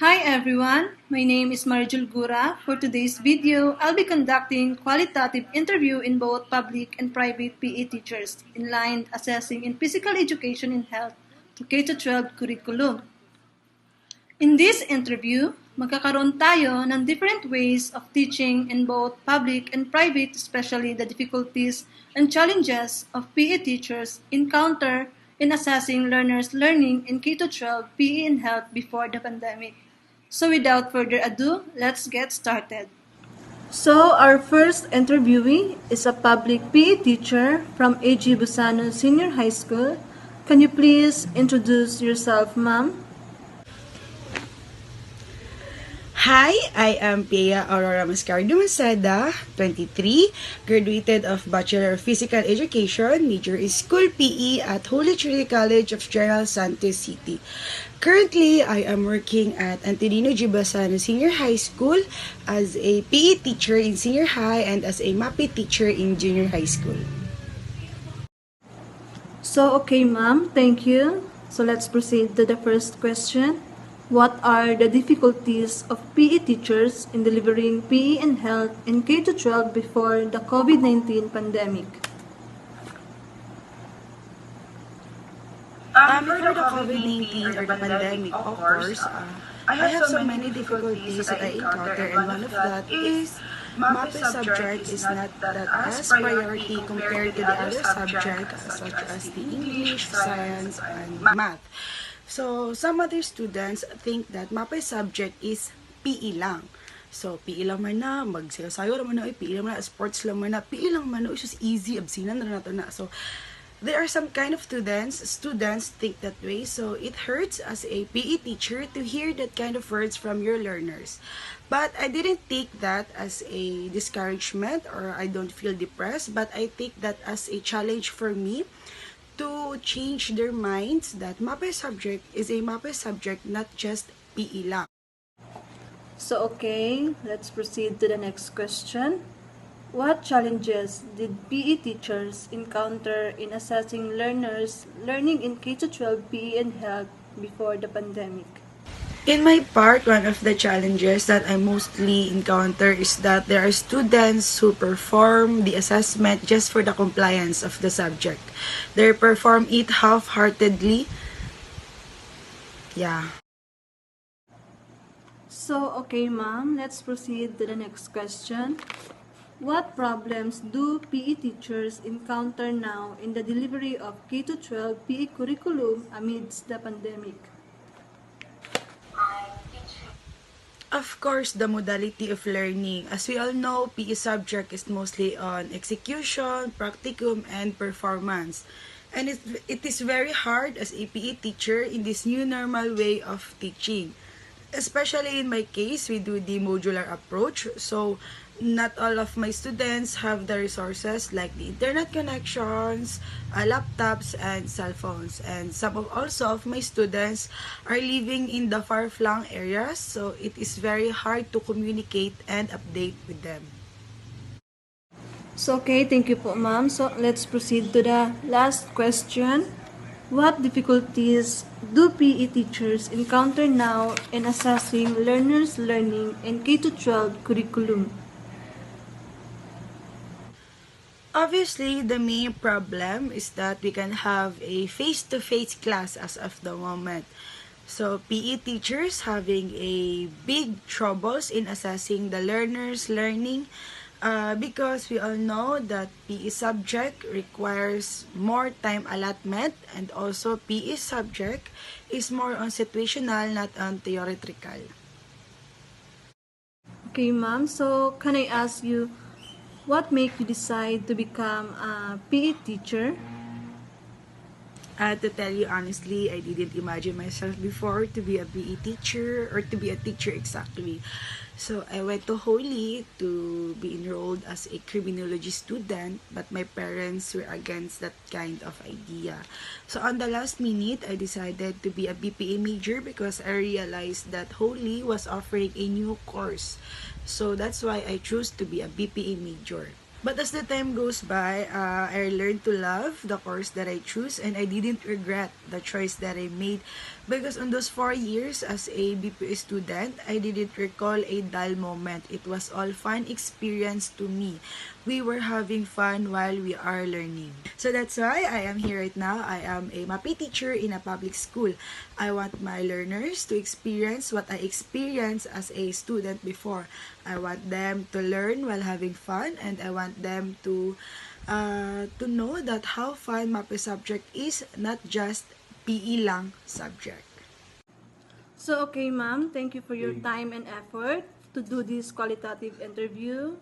Hi everyone, my name is Marijul Gura. For today's video, I'll be conducting qualitative interview in both public and private PE teachers in line assessing in physical education and health to K-12 curriculum. In this interview, magkakaroon tayo ng different ways of teaching in both public and private, especially the difficulties and challenges of PE teachers encounter in assessing learners' learning in K-12 PE and health before the pandemic. So without further ado, let's get started. So our first interviewee is a public PE teacher from A.G. Busano Senior High School. Can you please introduce yourself, ma'am? Hi, I am Pia Aurora Mascardo Masada, 23, graduated of Bachelor of Physical Education, major is School PE at Holy Trinity College of General Santos City. Currently, I am working at Antonino G. Basano Senior High School as a PE teacher in senior high and as a MAPE teacher in junior high school. So, okay, ma'am, thank you. So, let's proceed to the first question. What are the difficulties of PE teachers in delivering PE and health in K-12 before the COVID-19 pandemic? Before the COVID-19 or the pandemic, of course, I have so many difficulties that I encounter, and one of that is MAPE subject is not that as priority compared to the other subjects such as the English, science, and math. So, some other students think that MAPE subject is PE lang. So, PE lang man na, magsayo-sayo lang man na, PE lang man na, sports lang man na, PE lang man na, it's just easy, absinan na nato na. So, there are some kind of students think that way, so it hurts as a PE teacher to hear that kind of words from your learners. But I didn't take that as a discouragement or I don't feel depressed, but I take that as a challenge for me to change their minds that MAPE subject is a MAPE subject, not just PE lang. So, okay, let's proceed to the next question. What challenges did PE teachers encounter in assessing learners learning in K-12 PE and health before the pandemic? In my part, one of the challenges that I mostly encounter is that there are students who perform the assessment just for the compliance of the subject. They perform it half-heartedly. Yeah. So, okay, ma'am, let's proceed to the next question. What problems do PE teachers encounter now in the delivery of K-12 PE curriculum amidst the pandemic? Of course, the modality of learning. As we all know, PE subject is mostly on execution, practicum, and performance. And it is very hard as a PE teacher in this new normal way of teaching. Especially in my case, we do the modular approach. So, not all of my students have the resources like the internet connections, laptops, and cell phones. And some of also of my students are living in the far-flung areas, so it is very hard to communicate and update with them. So, okay, thank you po, ma'am. So, let's proceed to the last question. What difficulties do PE teachers encounter now in assessing learners' learning in K-12 curriculum? Obviously, the main problem is that we can have a face-to-face class as of the moment. So, PE teachers having a big troubles in assessing the learners' learning because we all know that PE subject requires more time allotment and also PE subject is more on situational, not on theoretical. Okay, ma'am. So, can I ask you, what made you decide to become a PE teacher? To tell you honestly, I didn't imagine myself before to be a PE teacher or to be a teacher exactly. So I went to Holy to be enrolled as a criminology student, but my parents were against that kind of idea. So on the last minute, I decided to be a BPA major because I realized that Holy was offering a new course. So that's why I chose to be a BPA major. But as the time goes by, I learned to love the course that I choose and I didn't regret the choice that I made Because on those 4 years as a BPA student, I didn't recall a dull moment. It was all fun experience to me. We were having fun while we are learning. So that's why I am here right now. I am a MAPE teacher in a public school. I want my learners to experience what I experienced as a student before. I want them to learn while having fun, and I want them to know that how fun MAPE subject is, not just PE lang subject. So, okay, ma'am, thank you for your time and effort to do this qualitative interview.